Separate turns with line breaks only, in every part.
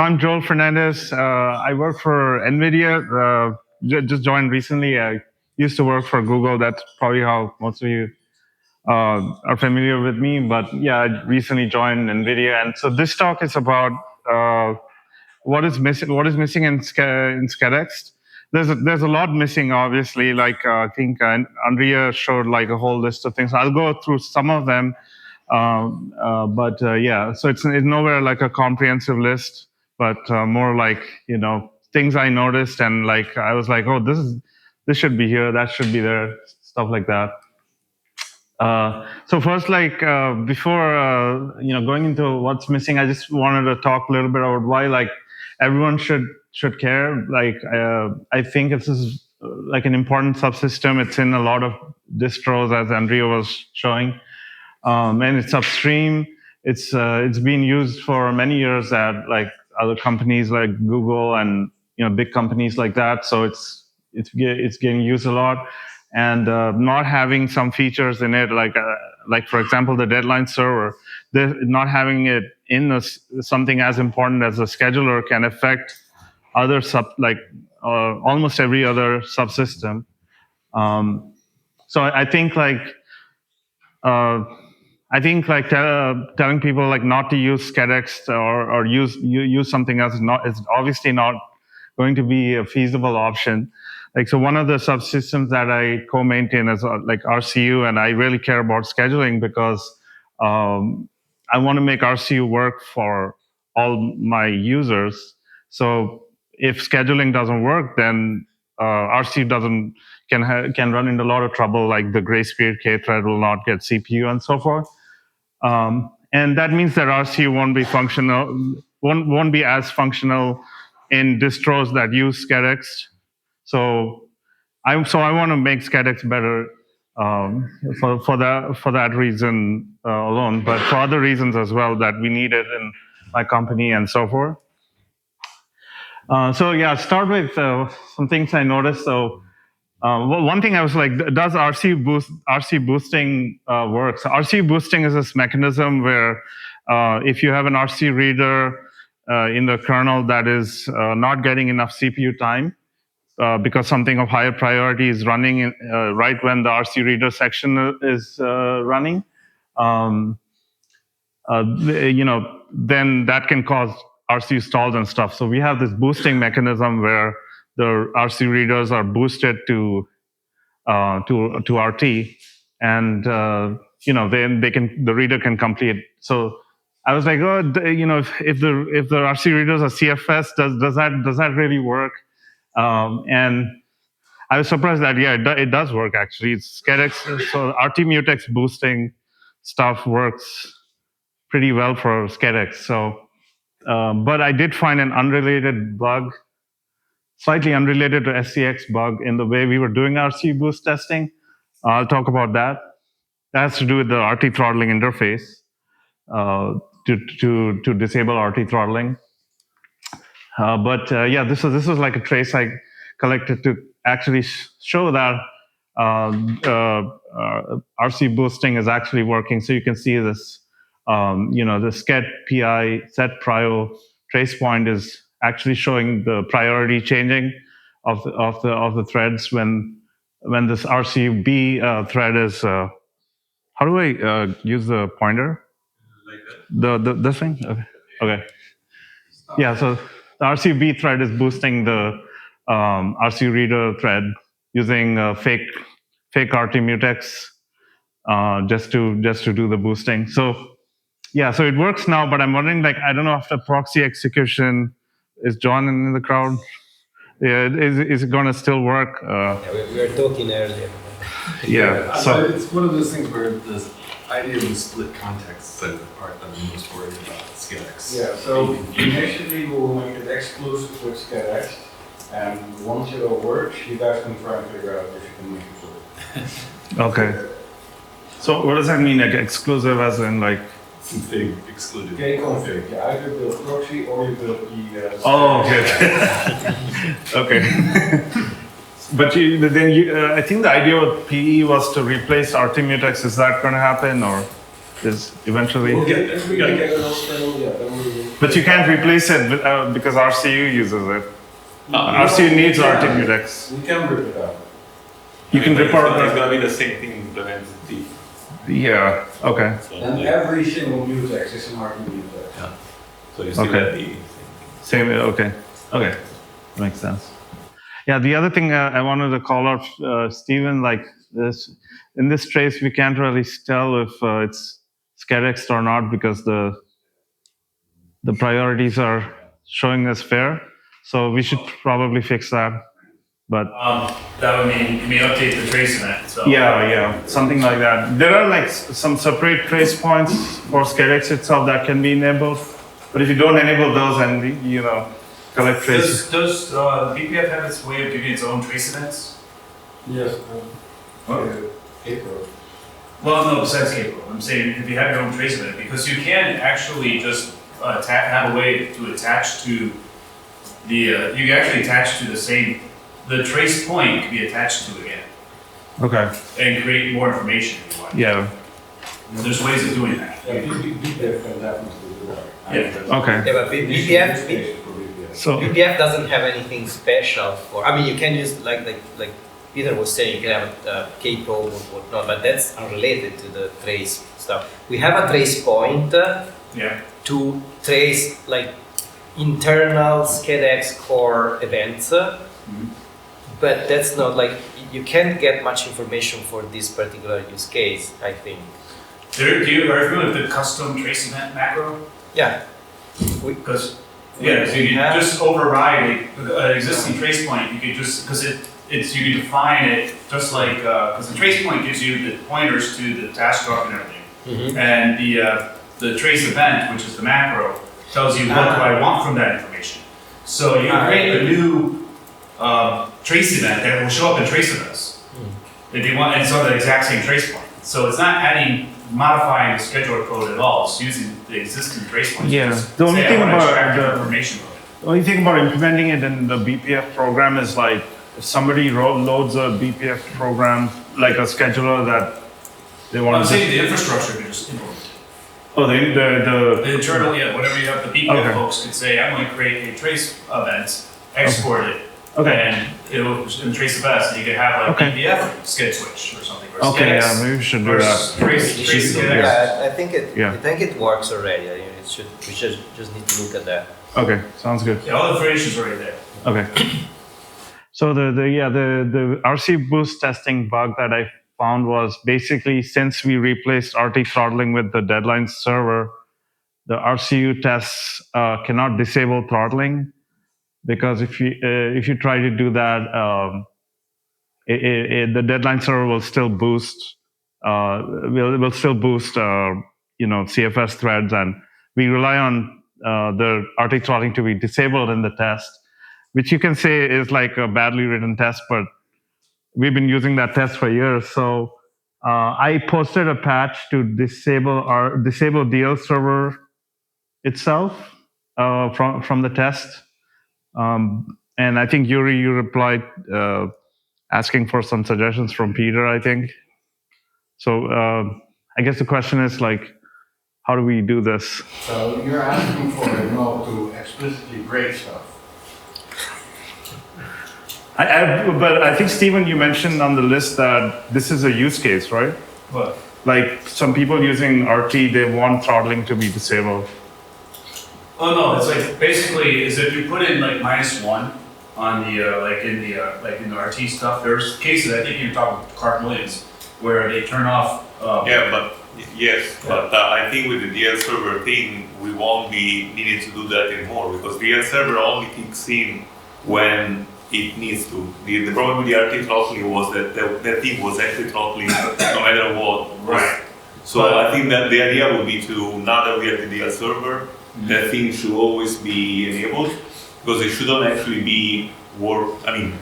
I'm Joel Fernandes. I work for NVIDIA. Just joined recently. I used to work for Google. That's probably how most of you are familiar with me. But yeah, I recently joined NVIDIA, and so this talk is about uh, what is missing. What is missing in SCADX? There's a lot missing, obviously. Like I think Andrea showed like a whole list of things. I'll go through some of them. But yeah, so it's nowhere like a comprehensive list, but more like things I noticed and like I was like, oh, this should be here, that should be there, stuff like that. So first, like before going into what's missing, I just wanted to talk a little bit about why like everyone should care. Like I think it's like an important subsystem. It's in a lot of distros, as Andrea was showing. And it's upstream. It's been used for many years at like other companies like Google and big companies like that. So it's getting used a lot, and not having some features in it like for example the deadline server, not having it in something as important as a scheduler can affect other almost every other subsystem. So I think like. Uh, I think like telling people like not to use SCADX or use something else is obviously not going to be a feasible option. Like so, one of the subsystems that I co-maintain is like RCU, and I really care about scheduling because I want to make RCU work for all my users. So if scheduling doesn't work, then RCU doesn't can run into a lot of trouble. Like the grace period K thread will not get CPU and so forth. And that means that RCU won't be functional, won't be as functional in distros that use SCADX. So I want to make SCADX better for that reason alone, but for other reasons as well that we need it in my company and so forth. So yeah, start with some things I noticed. So well, one thing I was like, does RC boosting work? So RC boosting is this mechanism where if you have an RC reader in the kernel that is not getting enough CPU time because something of higher priority is running right when the RC reader section is running, um, then that can cause RC stalls and stuff. So we have this boosting mechanism where the RC readers are boosted to RT, and then the reader can complete. So I was like, oh, if the RC readers are CFS, does that really work? And I was surprised that it does work actually. It's SCADX, so RT mutex boosting stuff works pretty well for SCADX. So, but I did find an unrelated bug, slightly unrelated to SCX bug in the way we were doing RC boost testing. I'll talk about that. That has to do with the RT throttling interface to disable RT throttling. But yeah, this was like a trace I collected to actually show that RC boosting is actually working. So you can see this, the SCED PI set prio trace point is actually showing the priority changing of the threads when this RCB thread is. How do I use the pointer? Like that. This thing? Okay. Yeah, so the RCB thread is boosting the RC reader thread using fake RT mutex just to do the boosting. So yeah, so it works now, but I'm wondering, like, I don't know, after proxy execution, is John in the crowd? Yeah, is it going to still work?
Yeah, we were talking earlier.
Yeah, so
it's one of those things where this idea of the split context is the part that I'm most worried about SCADX.
Yeah, so initially we will make it exclusive with SCADX, and once it all works, you guys can try and figure out if you can make it work.
okay. So what does that mean, like exclusive as in like?
Config excluded.
K-config, you either build proxy or you build the...
Oh, okay. Okay. But I think the idea with PE was to replace RT mutex. Is that going to happen, or? is eventually.
We'll get there. We gotta get it all settled, yeah, then we will.
But you can't replace it because RCU uses it. RCU needs RT-Mutex.
We can rip it out.
You can rip out
It's
the.
gonna be the same thing implemented deep.
Yeah. Okay.
So,
And
like,
every single mutex is an RT mutex.
yeah. So you still
Okay.
have the
Same. Okay. Okay. Makes sense. Yeah. The other thing I wanted to call out, Stephen, like this in this trace, we can't really tell if it's SCADX or not because the priorities are showing as fair. So we should probably fix that. But
That would mean you may update the trace event. So
yeah, something like that. There are like some separate trace points for SCADX itself that can be enabled. But if you don't enable those and collect traces.
Does BPF have its way of giving its own trace events?
Yes.
What?
April.
Well, no, besides cable. I'm saying if you have your own trace event, because you can actually just have a way to attach to the. You can actually attach to the same. The trace point can be attached to again
Okay.
and create more information if you want.
Yeah.
There's ways of doing that.
Yeah, BPF can definitely do that.
Yeah.
Okay.
Yeah, but BPF,
So
BPF doesn't have anything special for. I mean, you can use like Peter was saying, you can have a K-probe or whatnot, but that's unrelated to the trace stuff. We have a trace point
Yeah.
to trace like internal SCADX core events, but that's not like you can't get much information for this particular use case. I think.
Are you familiar with the custom trace event macro?
Yeah.
Because yeah, so you can just override an existing trace point. You could just because you can define it just like because the trace point gives you the pointers to the task drop and everything, and the trace event, which is the macro, tells you what do I want from that information. So you can create a new trace event that will show up in trace events if you want, and it's on the exact same trace point. So it's not modifying the scheduler code at all. It's using the existing trace points.
Yeah.
Just
The only
say, I
thing
wanna
about
extract
the-
information from it.
the only thing about implementing it in the BPF program is like if somebody loads a BPF program like a scheduler that they
I'm
want to.
saying the infrastructure could just implement it.
Oh, the
Internally, yeah, whatever you have, the BPF
Okay.
folks could say, I'm going to create a trace event, export it,
Okay.
and it'll in trace events, and you could have like
Okay.
BPF skid switch or something. Or
Okay,
SCADX
yeah, maybe we should do
versus
that.
trace SCADX.
Yeah,
Yeah.
I think it works already. We should just need to look at that.
Okay, sounds good.
Yeah, all the information's already there.
Okay. So the RC boost testing bug that I found was basically since we replaced RT throttling with the deadline server, the RCU tests cannot disable throttling because if you try to do that, the deadline server will still boost will still boost CFS threads, and we rely on the RT throttling to be disabled in the test, which you can say is like a badly written test, but we've been using that test for years. So I posted a patch to disable DL server itself from the test, and I think Yuri, you replied asking for some suggestions from Peter, I think. So I guess the question is like, how do we do this?
So you're asking for a node to explicitly break stuff.
But I think, Stephen, you mentioned on the list that this is a use case, right?
What?
Like some people using RT, they want throttling to be disabled.
Oh no, it's like basically is if you put in like -1 on the in the RT stuff. There's cases I think you're talking about Clark Williams where they turn off.
but I think with the DL server thing, we won't be needing to do that anymore because DL server only kicks in when it needs to. The problem with the RT throttling was that that thing was actually throttling no matter what.
Right.
So I think that the idea would be to, now that we have the DL server, that thing should always be enabled because it shouldn't actually be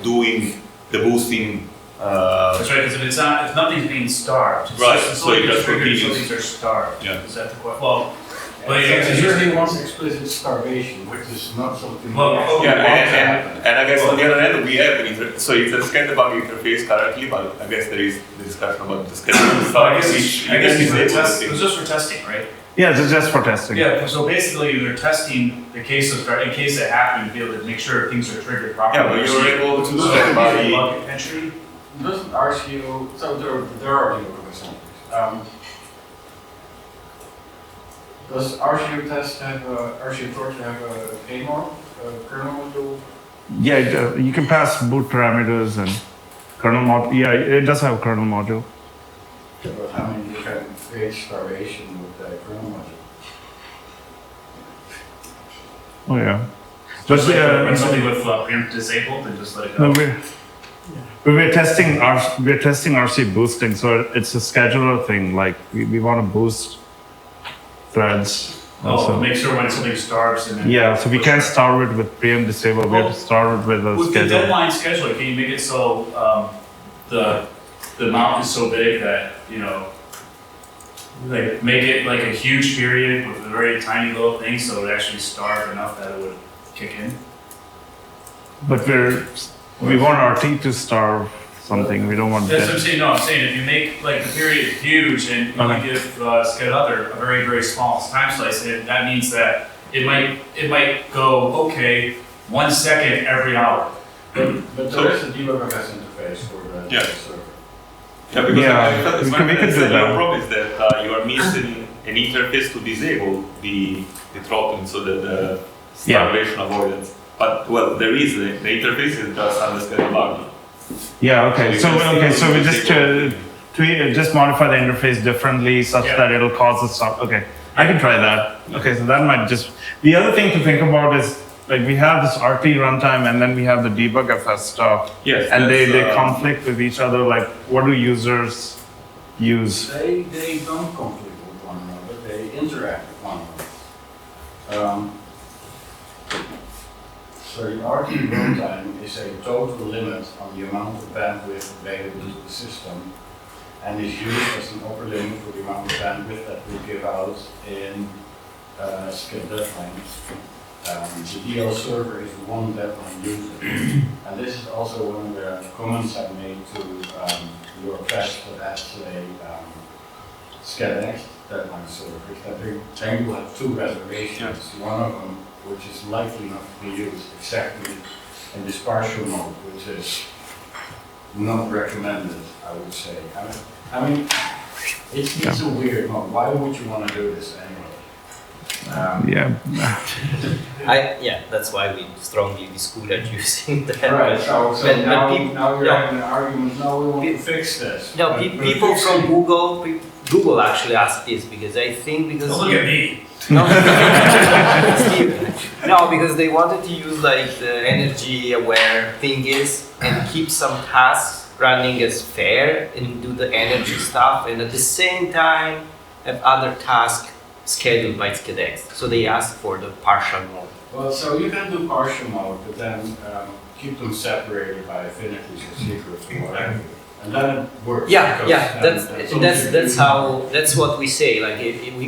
doing the boosting.
That's right, because if nothing's being starved, it's
Right,
just,
so it just
triggered, so
continues.
things are starved.
Yeah.
Is that the question? Well, Well,
So
yeah,
it
it's
usually wants explicit starvation, which is not something
Well,
we actually
Yeah,
want to happen.
and I guess on the other hand, we have so it's a scan debug interface currently, but I guess there is the discussion about the schedule.
So I guess it's
disable
it was just for testing, right?
Yeah, it's just for testing.
Yeah. So basically, they're testing the case of in case it happened, to be able to make sure things are triggered properly.
Yeah, but you're able to do
So
that by
bug entry.
Doesn't RCO, so there are debug examples. Does RCO test have RCO torture have a KMOD, kernel module?
Yeah, you can pass boot parameters and kernel mod. Yeah, it does have a kernel module.
But how many you can create starvation with the kernel module?
Oh yeah.
Just
But
run something with preempt disabled and just let it go.
no, we're testing RC boosting, so it's a scheduler thing. Like we want to boost threads.
Oh, make sure when something starves and then.
Yeah, so we can't start it with preempt disable. We have to start it with a
With the
schedule.
deadline scheduler, can you make it so the amount is so big that, like make it like a huge period with a very tiny little thing so it would actually starve enough that it would kick in?
But we want RT to starve something. We don't want
That's what
that.
I'm saying. No, I'm saying if you make like the period huge and you give Scud a very, very small time slice, that means that it might go, okay, 1 second every hour.
But there is a debug FS interface for the
Yeah.
server.
Yeah, because
Yeah, we can do that.
your problem is that you are missing an interface to disable the throttling, so that the starvation avoidance. But well, there is the interface is just understand bug.
Yeah. Okay. So we just just modify the interface differently such
Yeah.
that it'll cause the stop. Okay, I can try that. Okay, so that might just. The other thing to think about is like we have this RT runtime and then we have the debug FS stuff.
Yes,
And they
that's,
conflict with each other. Like, what do users use?
They don't conflict with one another, they interact with one another. So the RT runtime is a total limit on the amount of bandwidth available to the system and is used as an upper limit for the amount of bandwidth that we give out in skip deadline. The DL server is one deadline user, and this is also one of the comments I made to your request that adds a SCADX deadline server, is that then you have two reservations. One of them, which is likely not to be used exactly in this partial mode, which is not recommended, I would say. I mean, it's a weird mode. Why would you want to do this anyway?
That's why we strongly discourage using that.
Right, so
But
now
people-
you're having an argument, now we want to fix this.
No,
But
people
fix
from
it.
Google actually asked this because I think because
Don't look at me.
no, no, because they wanted to use like the energy aware thing is and keep some tasks running as fair and do the energy stuff and at the same time have other tasks scheduled by SCADX. So they asked for the partial mode.
Well, so you can do partial mode, but then keep them separated by affinities or secrets or whatever. And then it works.
Yeah,
because,
yeah, that's what we say. Like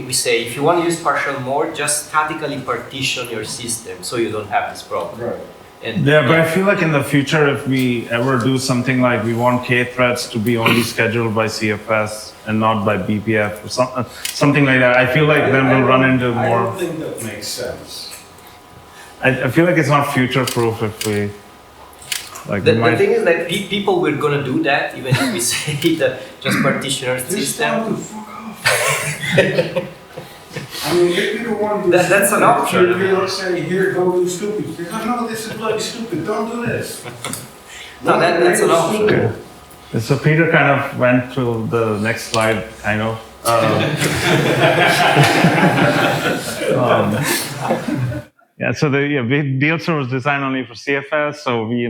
we say, if you want to use partial mode, just statically partition your system so you don't have this problem.
Right.
And
Yeah, but I feel like in the future, if we ever do something like we want K threads to be only scheduled by CFS and not by BPF or something like that, I feel like then we'll run into
I
more.
don't think that makes sense.
I feel like it's not future proof if we like.
The
we might,
thing is that people were gonna do that even if we say that just partition our
Just
system.
tell them to fuck off. I mean, if you don't want to do
That's an option.
You don't say, here, go do stupid. You go, no, this is bloody stupid, don't do this.
No, that's an option.
okay. So Peter kind of went to the next slide, kind of. Yeah, so the deal server was designed only for CFS. So we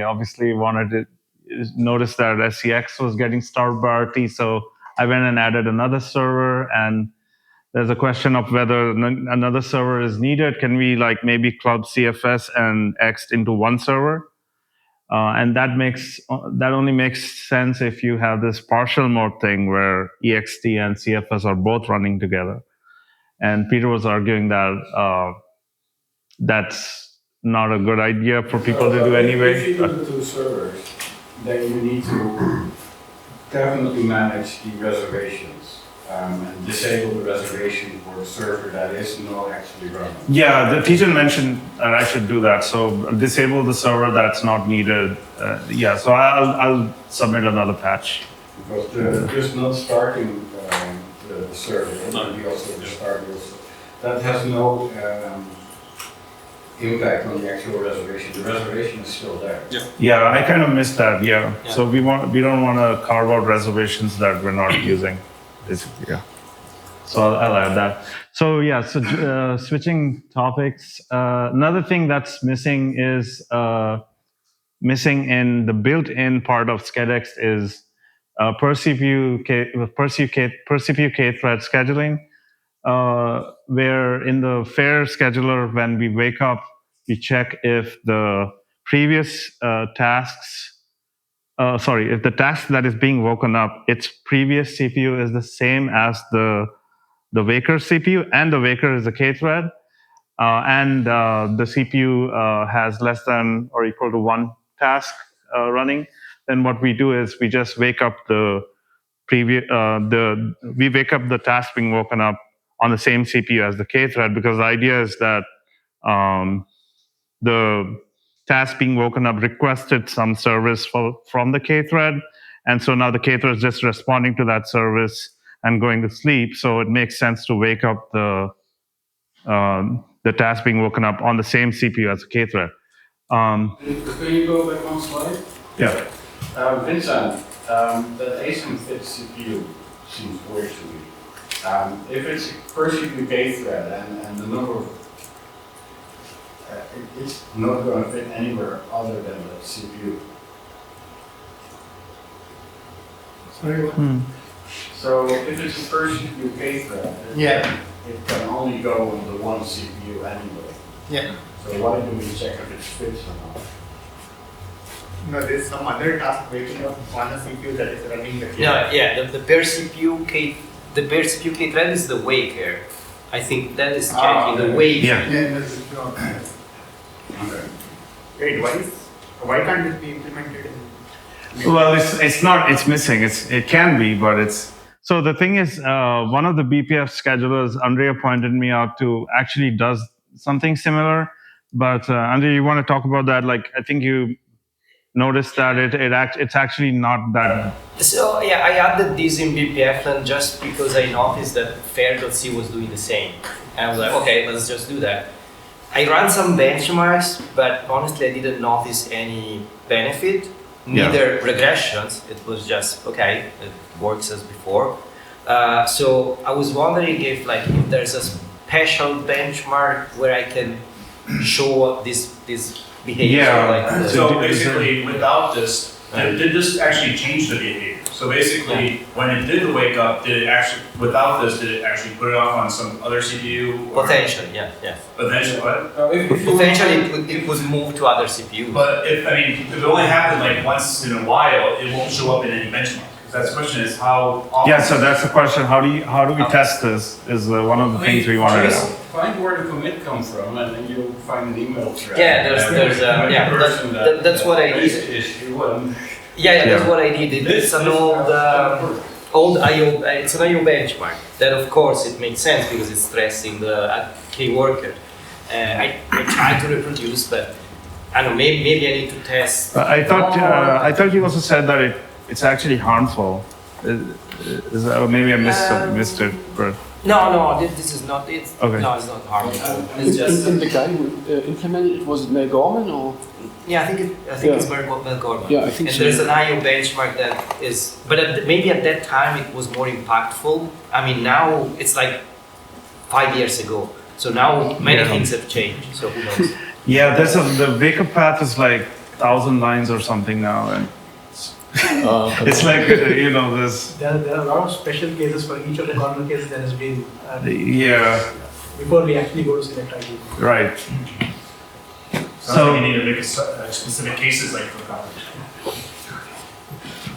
obviously wanted to notice that SCX was getting starved by RT. So I went and added another server, and there's a question of whether another server is needed. Can we like maybe club CFS and X into one server? And that only makes sense if you have this partial mode thing where EXT and CFS are both running together. and Peter was arguing that that's not a good idea for people to do anyway.
If you do the two servers, then you need to definitely manage the reservations and disable the reservation for the server that is not actually running.
Yeah, the teacher mentioned that I should do that. So disable the server that's not needed. Yeah, so I'll submit another patch.
Because just not starting the server, and we also restart also. That has no impact on the actual reservation. The reservation is still there.
Yeah, I kind of missed that. Yeah. So we don't want to carve out reservations that we're not using. Basically, yeah. So I'll add that. So yeah. So switching topics. Another thing that's missing is missing in the built-in part of SCEDX is per CPU K-thread scheduling. Where in the fair scheduler, when we wake up, we check if the previous tasks, if the task that is being woken up, its previous CPU is the same as the waker CPU, and the waker is a K-thread, and the CPU has less than or equal to one task running, then what we do is we just wake up the we wake up the task being woken up on the same CPU as the K-thread, because the idea is that the task being woken up requested some service from the K-thread, and so now the K-thread is just responding to that service and going to sleep. So it makes sense to wake up the task being woken up on the same CPU as the K-thread.
Can you go back one slide?
Yeah.
Vincent, the ASIM fit CPU seems weird to me. If it's per CPU K-thread and the number of it's not going to fit anywhere other than the CPU. Sorry, what? So if it's a per CPU K-thread, it can only go on the one CPU anyway.
Yeah.
So why do we check if it fits or not?
No, there's some other task waiting on a CPU that is running the
No, yeah, the per CPU K-thread is the waker. I think that is checking the waker.
Yeah.
Yeah, that's true.
Okay.
Wait, why can't it be implemented in?
Well, it's not. It's missing. It can be, but it's. So the thing is, one of the BPF schedulers, Andrea pointed me out to, actually does something similar. But Andrea, you want to talk about that? Like, I think you noticed that it's actually not that.
So yeah, I added this in BPF and just because I noticed that fair.c was doing the same. And I was like, okay, let's just do that. I ran some benchmarks, but honestly, I didn't notice any benefit, neither regressions. It was just, okay, it works as before. So I was wondering if there's a special benchmark where I can show this behavior.
Yeah.
So basically, without this, did this actually change the behavior? So basically, when it did the wake up, did it actually put it off on some other CPU?
Potentially, yeah.
Potentially, what?
Potentially, it was moved to other CPUs.
But if it only happened once in a while, it won't show up in any benchmark. That's the question: is how often?
Yeah. So that's the question. How do we test this? Is one of the things we want to know.
Find where the commit comes from, and then you'll find an email thread.
Yeah, that's what I did. That's what I did. It's an old IO. It's an IO benchmark. That of course it makes sense because it's stressing the K worker. I tried to reproduce, but I don't know. Maybe I need to test.
I thought you also said that it's actually harmful. Maybe I missed it, but.
No, this is not it.
Okay.
No, it's not harmful. It's just.
And the guy who implemented it, was it Mel Gorman or?
Yeah, I think it's Mel Gorman.
Yeah, I think
and
so.
there's an IO benchmark that is, but maybe at that time it was more impactful. I mean, now it's 5 years ago. So now many things have changed. So who knows?
Yeah, the wake up path is 1,000 lines or something now, and it's this.
There are a lot of special cases for each of the corner cases that has been. Before we actually go to select ID.
Right.
So you need to make specific cases for competition.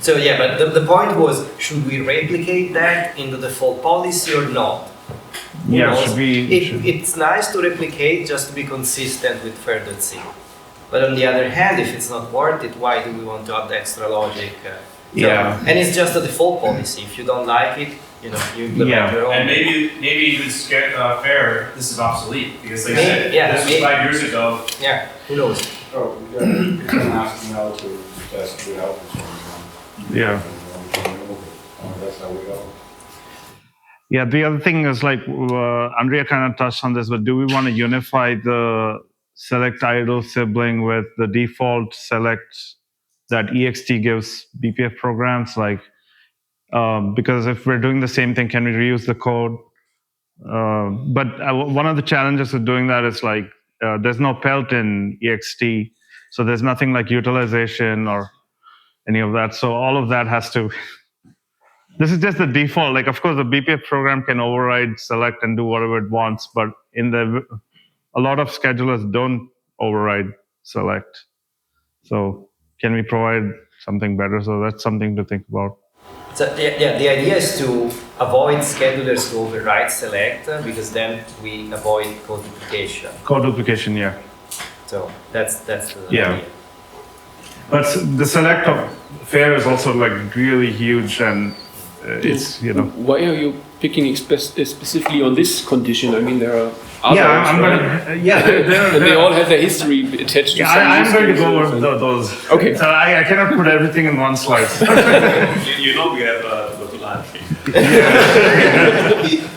So yeah, but the point was, should we replicate that in the default policy or not?
Yeah,
knows?
should be.
It's nice to replicate just to be consistent with fair.c. But on the other hand, if it's not worth it, why do we want to add extra logic?
Yeah.
And it's just a default policy. If you don't like it, you implement your own.
And maybe even fair, this is obsolete because they said this was 5 years ago.
Yeah, who knows?
So you can ask me now to test without this one.
Yeah.
That's how we go.
Yeah, the other thing is like Andrea kind of touched on this, but do we want to unify the select idle sibling with the default select that ext gives BPF programs? Like, because if we're doing the same thing, can we reuse the code? But one of the challenges with doing that is like there's no pelt in ext, so there's nothing like utilization or any of that. So all of that has to. This is just the default. Like, of course, the BPF program can override select and do whatever it wants, but a lot of schedulers don't override select. So can we provide something better? So that's something to think about.
So the idea is to avoid schedulers to override select because then we avoid code duplication.
Code duplication, yeah.
So that's the
idea. But the select of fair is also like really huge, and it's
Why are you picking specifically on this condition? I mean, there are others.
Yeah, I'm gonna. Yeah,
they all have their history attached to.
Yeah, I'm going to go over those.
Okay.
So I cannot put everything in one slide.
You know we have to go to lunch.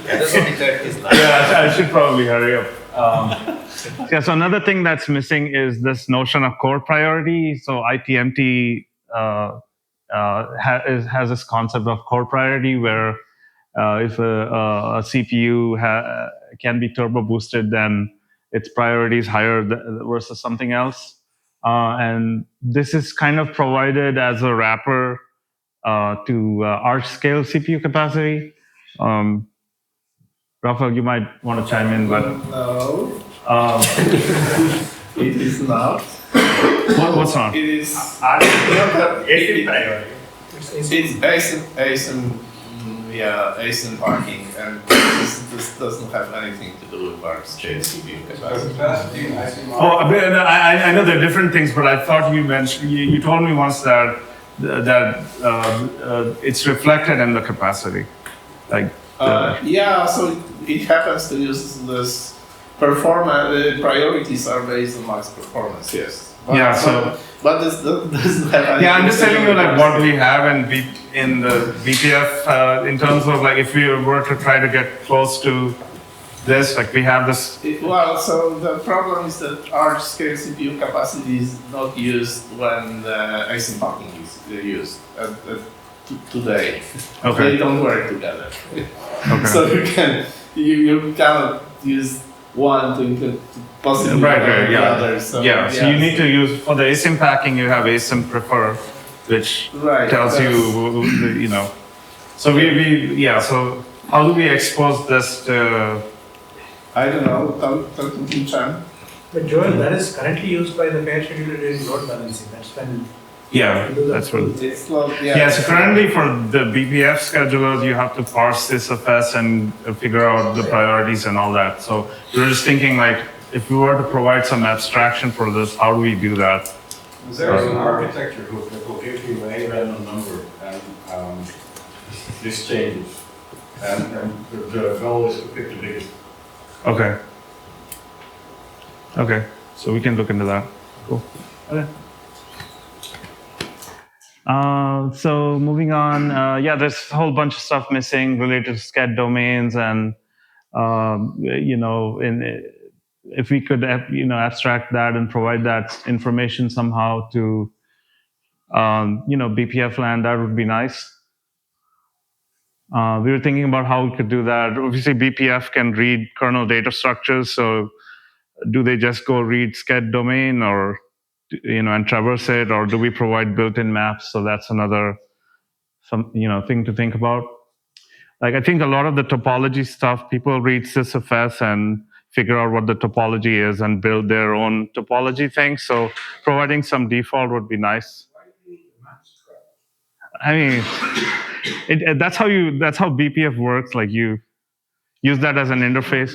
That's what is like.
Yeah, I should probably hurry up. Yeah, so another thing that's missing is this notion of core priority. So ITMT has this concept of core priority where if a CPU can be turbo boosted, then its priority is higher versus something else. And this is kind of provided as a wrapper to arch scale CPU capacity. Rafael, you might want to chime in, but
no, it is not.
What's not?
It is ASIN priority. It's ASIN parking, and this doesn't have anything to do with our scale CPU capacity.
Oh, I know there are different things, but I thought you mentioned you told me once that it's reflected in the capacity, like.
Yeah, so it happens to use this performance. Priorities are based on max performance. Yes. But this doesn't have.
Yeah, I'm just telling you like what we have in the BPF in terms of like if we were to try to get close to this, like we have this.
Well, so the problem is that arch scale CPU capacity is not used when ASIN parking is used. Today, they don't work together.
Okay.
So you cannot use one to possibly the other. So,
so you need to use for the ASIN packing. You have ASIN prefer, which tells you So So how do we expose this to?
I don't know. Talk to Chan.
But Joel, that is currently used by the pair scheduler during load balancing. That's when.
Yeah, that's what. So currently for the BPF schedulers, you have to parse this FS and figure out the priorities and all that. So we're just thinking like, if we were to provide some abstraction for this, how do we do that?
There's an architecture hook that will give you a random number, and this changes. And the goal is to pick the biggest.
Okay. Okay, so we can look into that. Cool. Okay. So moving on, there's a whole bunch of stuff missing related to SCAD domains, and if we could abstract that and provide that information somehow to BPF land, that would be nice. We were thinking about how we could do that. Obviously, BPF can read kernel data structures, so do they just go read SCAD domain or and traverse it, or do we provide built-in maps? So that's another thing to think about. Like I think a lot of the topology stuff, people read sysfs and figure out what the topology is and build their own topology thing. So providing some default would be nice. I mean, that's how BPF works. Like you use that as an interface.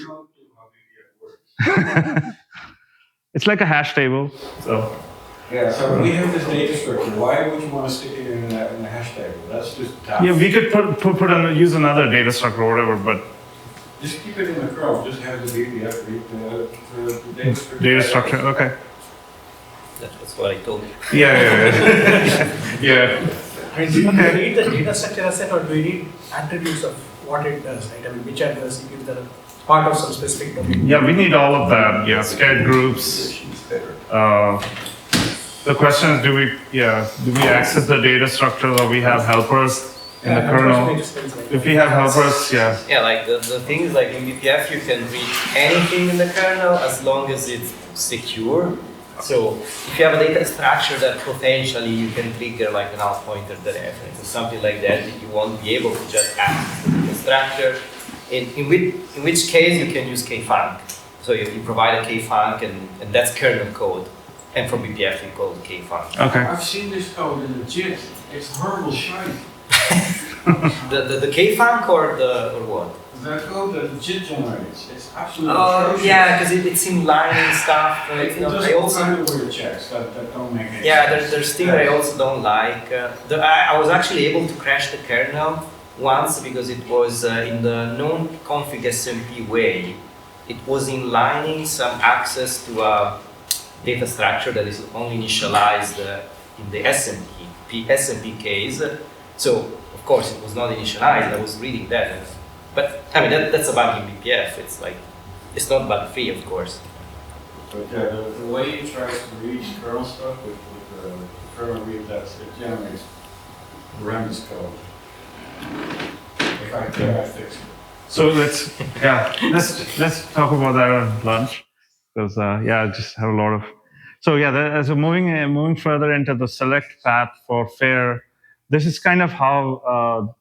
It's like a hash table. So
Yeah, so we have this data structure. Why would you want to stick it in a hash table? That's just tough.
yeah, we could use another data structure or whatever, but
Just keep it in the Chrome. Just have the BPF read the data structure.
data structure. Okay.
That's what I told you.
Yeah.
I mean, do you need the data structure asset or do you need attributes of what it does, right? I mean, which are the CPUs that are part of some specific domain?
Yeah, we need all of that. Yeah, scared groups. The question is, do we access the data structure or we have helpers in the kernel? If we have helpers, yeah.
Yeah, like the thing is like in BPF you can read anything in the kernel as long as it's secure. So if you have a data structure that potentially you can trigger like an out pointer reference or something like that, you won't be able to just access the data structure. In which case you can use kfunc. So you provide a kfunc and that's kernel code. And from BPF we call it kfunc.
Okay.
I've seen this code in the JIT. It's horrible shite.
The kfunc or what?
The code that the JIT generates. It's absolutely
Oh
atrocious.
yeah, because it's inlining stuff.
It
No,
does
I
all
also
kinds of weird checks that don't make any
yeah,
sense.
there's things I also don't like. I was actually able to crash the kernel once because it was in the non-config SMP way. It was inlining some access to a data structure that is only initialized in the SMP case. So of course it was not initialized. I was reading that, but I mean that's a bug in BPF. It's like it's not bug free, of course.
But the way it tries to read kernel stuff with the kernel read that it generates Fernandes code. If I fix it.
So let's talk about that at lunch because I just have a lot of. So as we're moving further into the select path for fair, this is kind of how.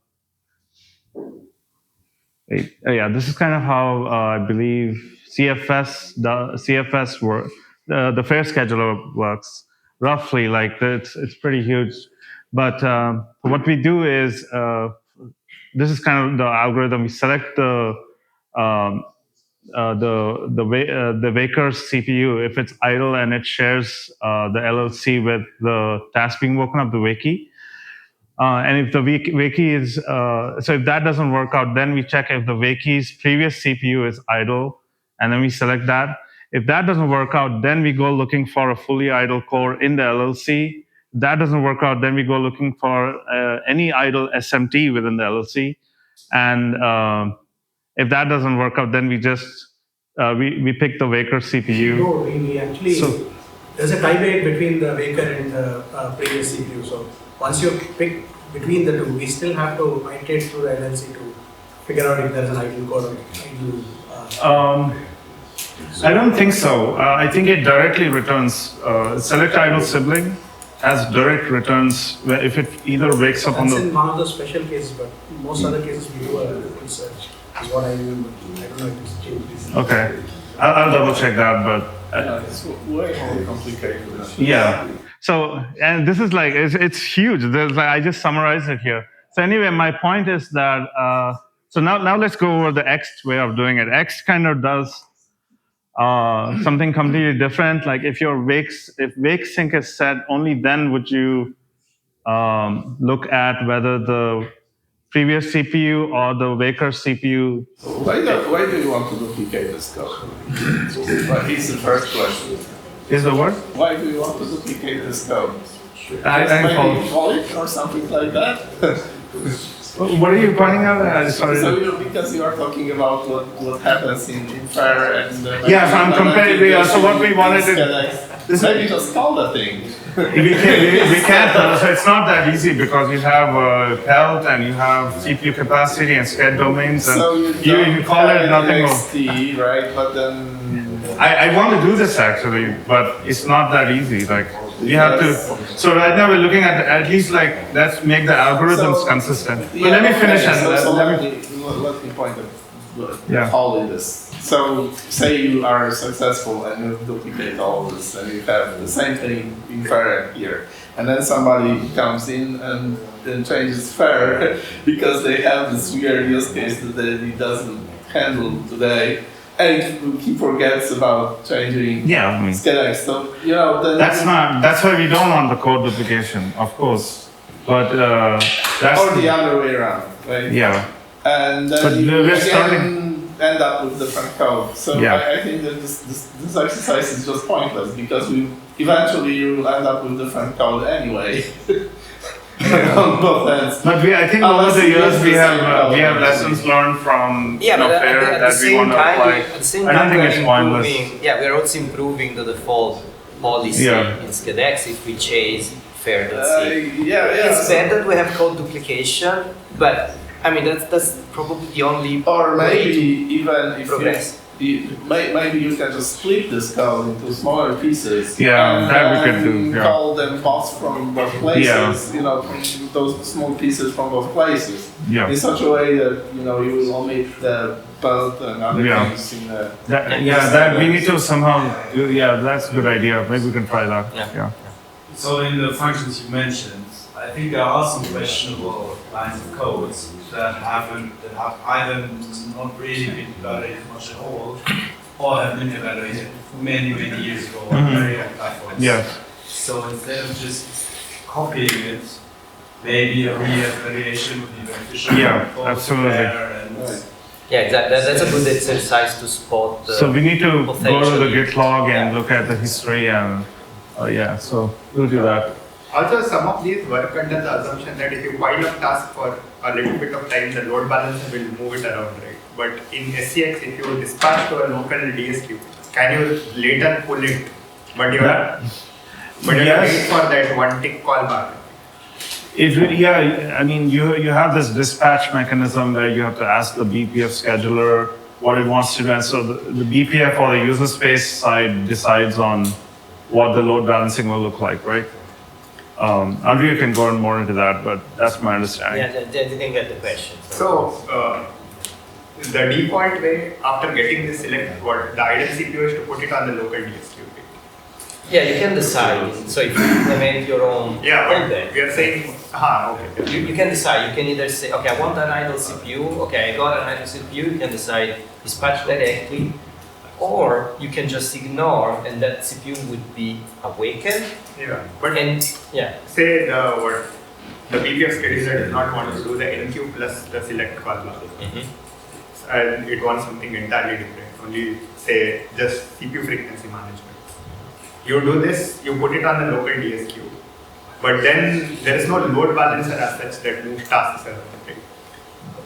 This is kind of how I believe CFS work. The fair scheduler works roughly. Like it's pretty huge, but what we do is. This is kind of the algorithm. We select the waker's CPU if it's idle and it shares the LLC with the task being woken up, the wakey. And if the wakey is so if that doesn't work out, then we check if the wakey's previous CPU is idle, and then we select that. If that doesn't work out, then we go looking for a fully idle core in the LLC. That doesn't work out, then we go looking for any idle SMT within the LLC. And if that doesn't work out, then we just we pick the waker CPU.
No, we actually, there's a tie break between the waker and the previous CPU. So once you pick between the two, we still have to iterate through the LLC to figure out if there's an idle code or idle.
I don't think so. I think it directly returns select idle sibling as direct returns if it either wakes up on
That's
the.
in one of the special cases, but most other cases we do a research. Is what I remember. I don't know if it's changed.
Okay, I'll double check that, but
It's way more complicated.
yeah. So and this is like it's huge. There's like I just summarized it here. So anyway, my point is that so now let's go over the X way of doing it. X kind of does something completely different. Like if wake sync is set, only then would you look at whether the previous CPU or the waker CPU.
Why do you want to duplicate this code? Here's the first question.
Is the what?
Why do you want to duplicate this code?
I follow.
Maybe or something like that?
What are you pointing out? Sorry.
So because you are talking about what happens in fair and
Yeah, so I'm comparing. So what we wanted to.
maybe just call the thing.
We can't. So it's not that easy because you have health and you have CPU capacity and sched domains, and
So
you call it nothing more.
XT, right? But then
I want to do this actually, but it's not that easy. Like you have to. So right now we're looking at least like let's make the algorithms consistent. But let me finish
let me point a hole in this. So say you are successful and you duplicate all of this and you have the same thing in fair here. And then somebody comes in and then changes fair because they have this weird use case that it doesn't handle today, and he forgets about changing
Yeah, I mean,
SCADAX. So then
that's why we don't want the code duplication, of course. But that's
or the other way around, right?
Yeah.
And then
But
you
we're
again
starting-
end up with different code. So
Yeah.
I think that this exercise is just pointless because eventually you will end up with different code anyway. On both ends.
But I think over
Unless
the
you
years
use
we
the
have
same code.
lessons learned from
Yeah, but
FAIR
at the
that we
same
want to
time,
apply.
at the same
I don't
time,
think
we're
it's pointless.
improving. Yeah, we're also improving the default policy
Yeah.
in SCADAX if we chase fair.c.
Yeah.
It's bad that we have code duplication, but I mean that's probably the only
Or
way
maybe
to
even if
progress.
maybe you can just split this code into smaller pieces.
Yeah,
and
that we
then
could do, yeah.
call them bots from both places. From those small pieces from both places.
Yeah.
In such a way that you will omit the belt and other
Yeah.
things in the.
That we need to somehow do. Yeah, that's a good idea. Maybe we can try that. Yeah.
So in the functions you mentioned, I think there are some questionable lines of codes that have either not really been evaluated much at all, or have been evaluated many years ago on very old platforms.
Yeah.
So instead of just copying it, maybe a re-evaluation would be beneficial.
Yeah,
both
absolutely.
there and
Yeah, exactly. That's a good exercise to spot.
So we need to go to the
potentially-
Git log and
Yeah.
look at the history and so we'll do that.
Also, some of these work under the assumption that if you pile up tasks for a little bit of time, the load balancer will move it around, right? But in SCX, if you dispatch to a local DSQ, can you later pull it? But you have to wait for that one tick callback.
I mean, you have this dispatch mechanism where you have to ask the BPF scheduler what it wants to do, and so the BPF or the user space side decides on what the load balancing will look like, right? Andrea can go more into that, but that's my understanding.
Yeah, I didn't get the question.
So, the default way after getting this select, the ideal CPU is to put it on the local DSQ.
Yeah, you can decide. So if you implement your own codec,
we are saying, okay.
You can decide. You can either say, okay, I want an idle CPU. Okay, I got an idle CPU. You can decide dispatch directly, or you can just ignore, and that CPU would be awakened.
Yeah, but
say
the BPF scheduler does not want to do the NQ plus the select callback, and it wants something entirely different. Only say just CPU frequency management. You do this, you put it on the local DSQ, but then there is no load balancer as such that moves tasks around. Right?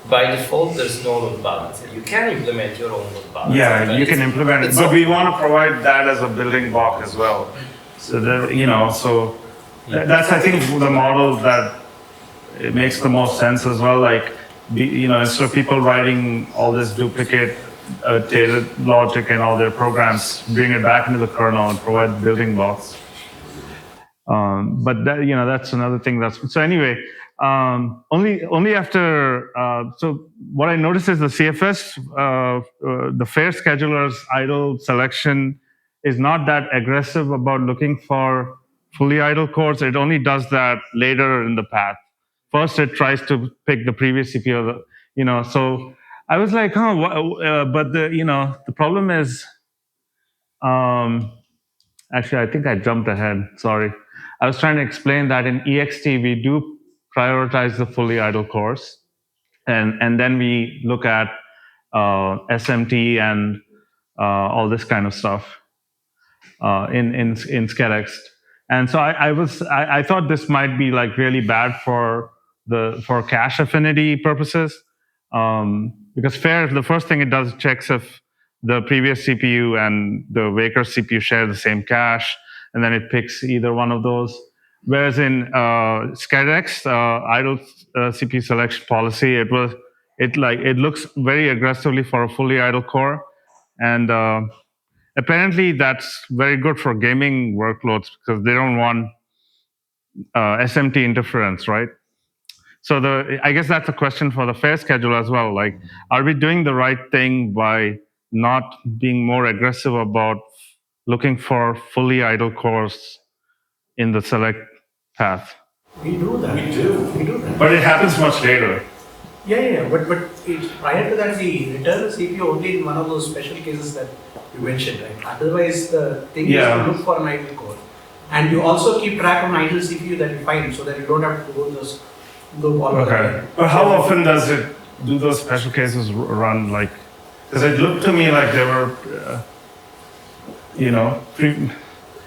By default, there's no load balancer. You can implement your own load balancer.
Yeah, you can implement it, but we want to provide that as a building block as well. So that, that's I think the model that it makes the most sense as well. Like, instead of people writing all this duplicate data logic and all their programs, bring it back into the kernel and provide building blocks. But that, that's another thing. So anyway, only after. So what I noticed is the CFS, the FAIR scheduler's idle selection is not that aggressive about looking for fully idle cores. It only does that later in the path. First, it tries to pick the previous CPU. So I was like, but the problem is, actually, I think I jumped ahead. Sorry. I was trying to explain that in EXT, we do prioritize the fully idle cores. And then we look at SMT and all this kind of stuff in SCADAX. And so I thought this might be like really bad for cache affinity purposes. Because FAIR, the first thing it does, checks if the previous CPU and the Waker CPU share the same cache, and then it picks either one of those. Whereas in SCADAX, idle CPU selection policy, it looks very aggressively for a fully idle core, and apparently that's very good for gaming workloads because they don't want SMT interference, right? So I guess that's a question for the FAIR schedule as well. Like, are we doing the right thing by not being more aggressive about looking for fully idle cores in the select path?
We do that.
We do that. But it happens much later.
Yeah. But prior to that, we return the CPU only in one of those special cases that you mentioned, right? Otherwise, the thing is to look for an idle core. And you also keep track of an idle CPU that you find so that you don't have to go those loop all over again.
But how often does it do those special cases run? Like, because it looked to me like they were,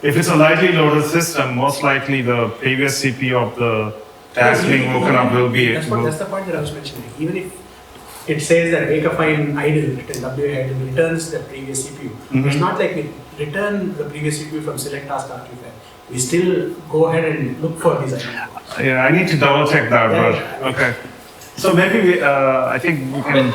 if it's a lightly loaded system, most likely the previous CPU of the task being woken up will be.
That's the point that I was mentioning. Even if it says that make a fine idle, WA idle returns the previous CPU. It's not like we return the previous CPU from select task after fair. We still go ahead and look for these items.
Yeah, I need to double check that, but okay. So maybe I think we can.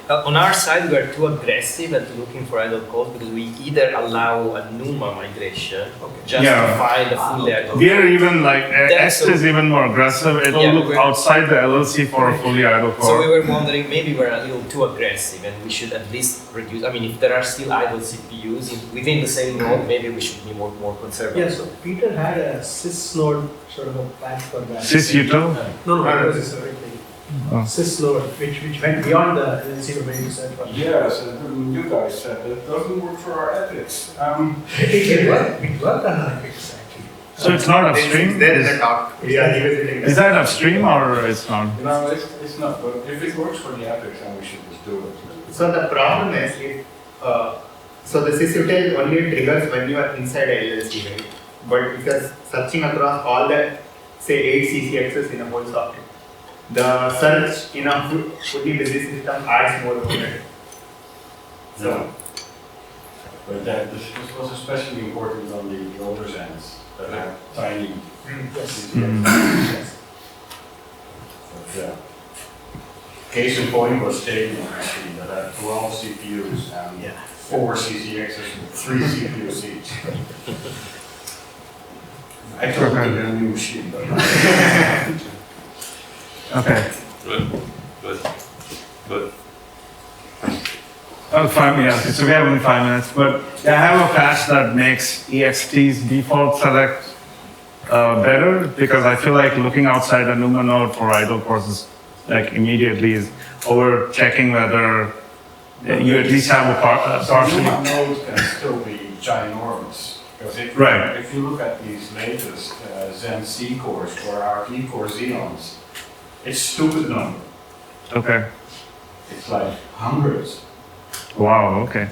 But on our side, we are too aggressive at looking for idle code because we either allow a NUMA migration just to find a fully idle code.
We are even like Est is even more aggressive. It will look outside the LLC for a fully idle core.
So we were wondering maybe we're a little too aggressive and we should at least reduce. I mean, if there are still idle CPUs within the same node, maybe we should be more conservative.
Yeah. So Peter had a sys node sort of a patch for that.
Sys U2?
No, it was a separate thing. Sys load, which went beyond the LLC domain to search for.
Yes, and you guys said that doesn't work for our epics.
It worked on our epics actually.
So it's not upstream?
There is a talk.
Is that upstream or it's not?
No, it's not. But if it works for the epics, then we should just do it.
So the problem is, so the sysutil only triggers when you are inside a LLC, right? But if you are searching across all the, say, 8 CCXs in a whole socket, the search in a fully busy system adds more overhead.
So, but this was especially important on the older ends that have tiny CCXs. But yeah. Case in point was taken actually that had 12 CPUs and 4 CCXs with 3 CPUs each. I told them to get a new machine, but
okay.
But.
Oh, 5 minutes. So we have only 5 minutes. But I have a patch that makes EXT's default select better because I feel like looking outside a NUMA node for idle courses like immediately is over checking whether you at least have a partial.
NUMA node can still be ginormous. Because if you look at these latest Zen C cores or our E core Xeons, it's stupid number.
Okay.
It's like hundreds.
Wow, okay.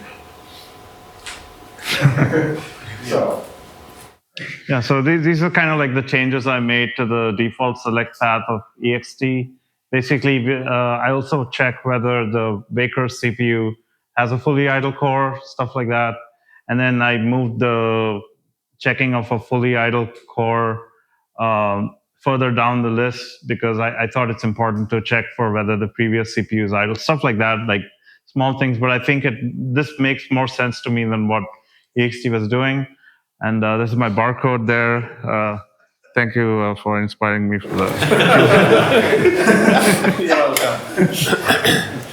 So these are kind of like the changes I made to the default select path of EXT. Basically, I also check whether the Baker's CPU has a fully idle core, stuff like that. And then I moved the checking of a fully idle core further down the list because I thought it's important to check for whether the previous CPU is idle, stuff like that, like small things. But I think this makes more sense to me than what EXT was doing. And this is my barcode there. Thank you for inspiring me for that. You're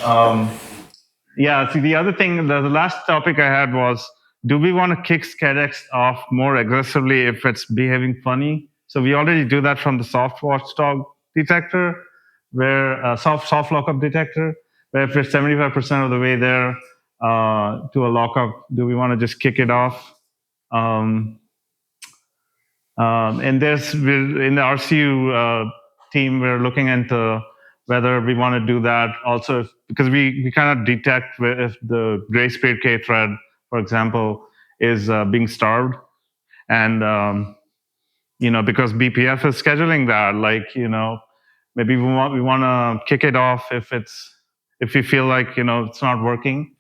welcome. See, the other thing, the last topic I had was, do we want to kick SCADX off more aggressively if it's behaving funny? So we already do that from the soft watchdog detector, where soft lockup detector, where if we're 75% of the way there to a lockup, do we want to just kick it off? And in the RCU team, we're looking into whether we want to do that also, because we kind of detect if the grace period K thread, for example, is being starved. And, because BPF is scheduling that, maybe we want to kick it off if we feel like, it's not working.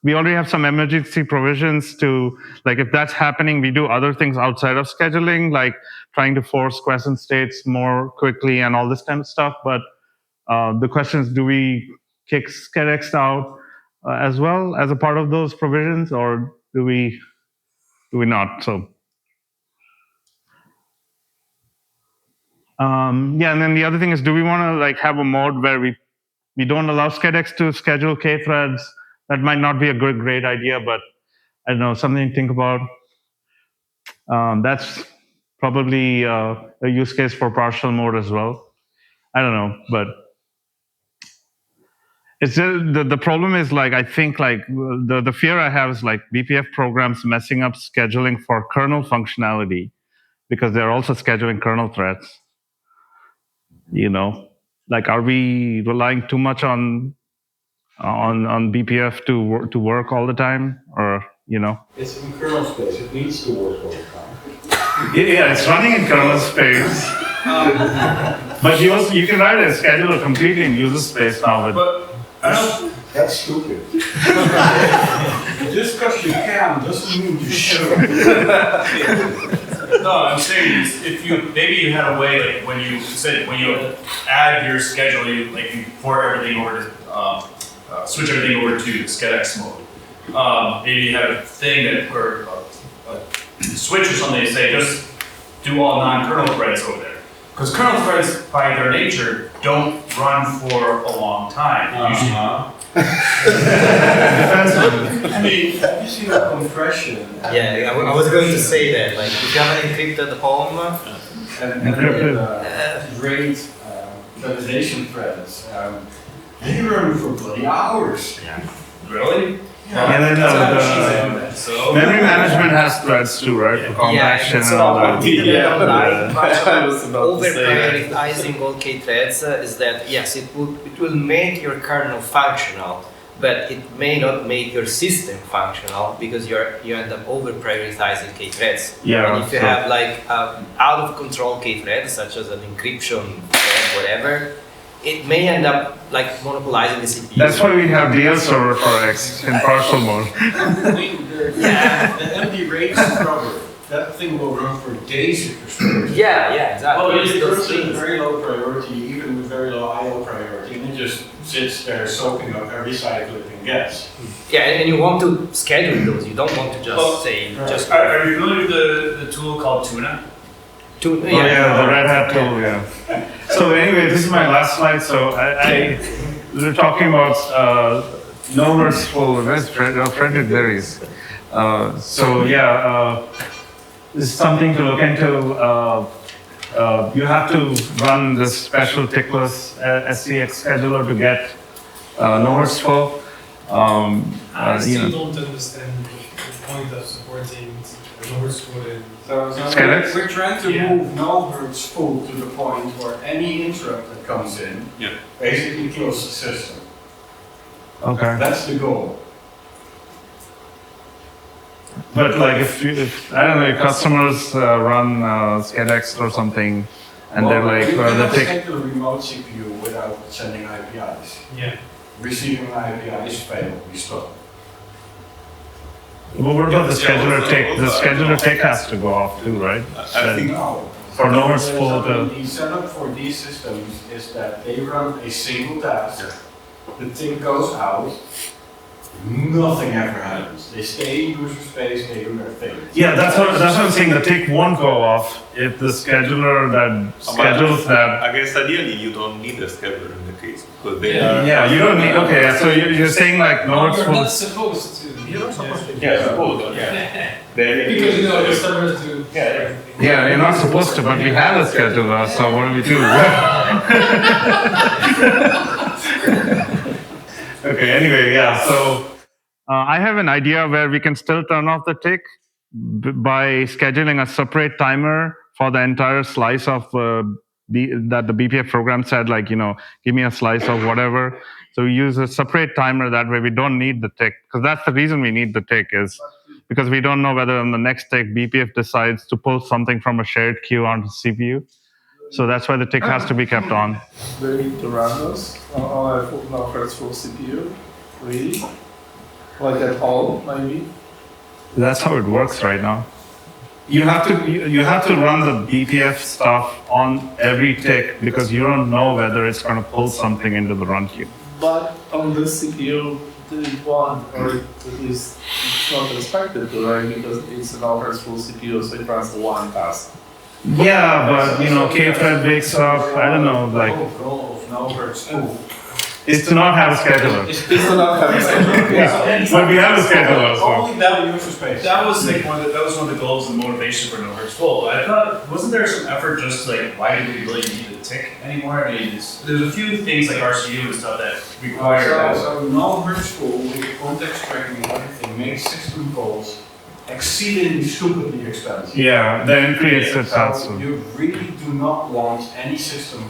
We already have some emergency provisions to, if that's happening, we do other things outside of scheduling, like trying to force quiescent states more quickly and all this kind of stuff. But the question is, do we kick SCADX out as well as a part of those provisions, or do we not? So, and then the other thing is, do we want to have a mode where we don't allow SCADX to schedule K threads? That might not be a great idea, but I don't know, something to think about. That's probably a use case for partial mode as well. I don't know, but it's just, the problem is like I think like the fear I have is like BPF programs messing up scheduling for kernel functionality because they're also scheduling kernel threads. You know, like are we relying too much on BPF to work all the time, or you know?
It's in kernel space. It needs to work all the time.
Yeah, it's running in kernel space. But you can write a scheduler completely in user space now.
But
That's stupid. Just because you can doesn't mean you should.
no, I'm saying is if you had a way like when you add your schedule, you port everything over to switch everything over to SCEDX mode. Maybe you have a thing that or a switch or something to say just do all non-kernel threads over there. Because kernel threads, by their nature, don't run for a long time.
I mean, have you seen a compression?
Yeah, I was going to say that. Like, if you have an encrypted home,
and RAID validation threads, they run for bloody hours.
Yeah. Really?
Memory management has threads too, right? For compaction and all that.
Over prioritizing all K threads is that yes, it will make your kernel functional, but it may not make your system functional because you end up over prioritizing K threads.
Yeah.
And if you have like out of control K threads, such as an encryption thread, whatever, it may end up like monopolizing the CPU.
That's why we have DL server for X in partial mode.
Yeah, the empty RAID scrubber, that thing will run for days if you're storing.
Yeah, exactly.
Well, it runs at very low priority, even with very low IO priority, and it just sits there soaking up every cycle it can get.
Yeah, and you want to schedule those. You don't want to just just.
Are you familiar with the tool called Tuna?
The Red Hat tool, yeah. So anyway, this is my last slide. So we were talking about no merciful. Where's Frederick? There he is. This is something to look into. You have to run this special tickless SCX scheduler to get no merciful.
I still don't understand the point of supporting no merciful in.
So we're trying to move no hertz full to the point where any interrupt that comes in basically kills the system.
Okay.
That's the goal.
But like if I don't know, if customers run SCEDX or something, and they're like,
you cannot
they
take the remote CPU without sending IPIs.
Yeah.
Receiving IPIs fail, we stop.
Well, what about the scheduler tick? The scheduler tick has to go off too, right?
I think no.
For no merciful to.
The setup for these systems is that they run a single task. The tick goes out. Nothing ever happens. They stay in user space. They do their thing.
Yeah, that's what I'm saying. The tick won't go off if the scheduler that schedules that.
I guess ideally you don't need a scheduler in the case because they are.
Yeah, you don't need. Okay, so you're saying like no
You're
merciful.
not supposed to. You're not supposed to.
Yeah, suppose. Yeah.
Because you know customers do.
Yeah.
Yeah, you're not supposed to, but we have a scheduler, so what do we do? Okay, anyway, yeah, so I have an idea where we can still turn off the tick by scheduling a separate timer for the entire slice of that the BPF program said, like, give me a slice of whatever. So we use a separate timer, that way we don't need the tick, because that's the reason we need the tick is because we don't know whether on the next tick BPF decides to pull something from a shared queue onto CPU. So that's why the tick has to be kept on.
Do you need to run those on a full CPU? Really? Like at all, maybe?
That's how it works right now. You have to run the BPF stuff on every tick because you don't know whether it's going to pull something into the run queue.
But on this CPU, it won't, or at least it's not expected to, right? Because it's an full CPU, so it runs one task.
Yeah, but K-thread wakes up. I don't know, like.
The goal of no hertz full
is to not have a scheduler.
It's not have a schedule. Yeah.
But we have a scheduler. So.
Only that user space.
That was like that was one of the goals and motivation for No Hurts Full. I thought, wasn't there some effort just like, why do we really need the tick anymore? I mean, there's a few things like RCU and stuff that require that.
So no hurtful with context tracking and everything makes system calls exceedingly stupidly expensive.
Yeah, then creates a task.
So you really do not want any system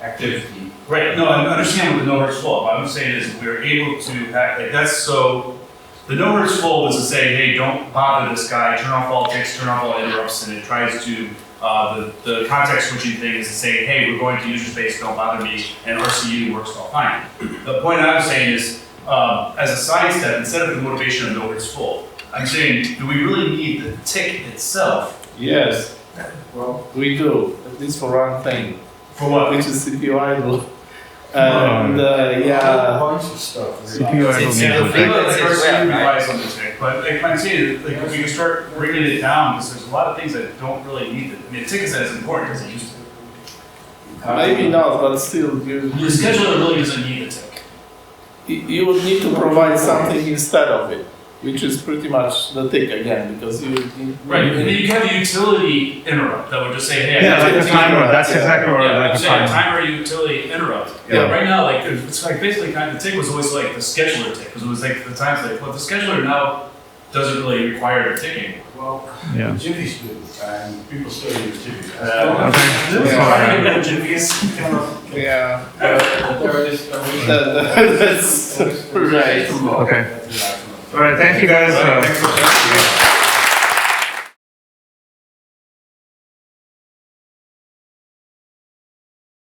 activity.
Right, no, I understand what the No Hurts Full, what I'm saying is we're able to have, like, that's so, the No Hurts Full is to say, hey, don't bother this guy, turn off all ticks, turn off all interrupts, and it tries to, the context switching thing is to say, hey, we're going to user space, don't bother me, and RCU works all fine. The point I'm saying is, as a side step, instead of the motivation of No Hurts Full, I'm saying, do we really need the tick itself?
Yes. Well, we do, at least for one thing.
For what?
Which is CPU idle. And yeah.
A bunch of stuff.
CPU idle
It's
means
a
the
thing.
tick.
Like,
As
RCU
well, right?
relies on the tick, but like I'm saying, like if we can start bringing it down, because there's a lot of things that don't really need it. I mean, the tick is as important as it used to.
Maybe not, but still,
The scheduler really doesn't need the tick.
you would need to provide something instead of it, which is pretty much the tick again, because you need.
Right, and then you have a utility interrupt that would just say, hey,
Yeah,
I
like a timer. That's exactly what
yeah,
like
I'm
a
saying
timer.
timer utility interrupt.
Yeah.
Right now, like it's like basically kind of the tick was always like the scheduler tick, because it was like the times like, well, the scheduler now doesn't really require the ticking.
Well,
Yeah.
Jivvies do, and people still use Jivvies.
Okay.
Yeah.
There is
That's right.
Okay. All right. Thank you guys.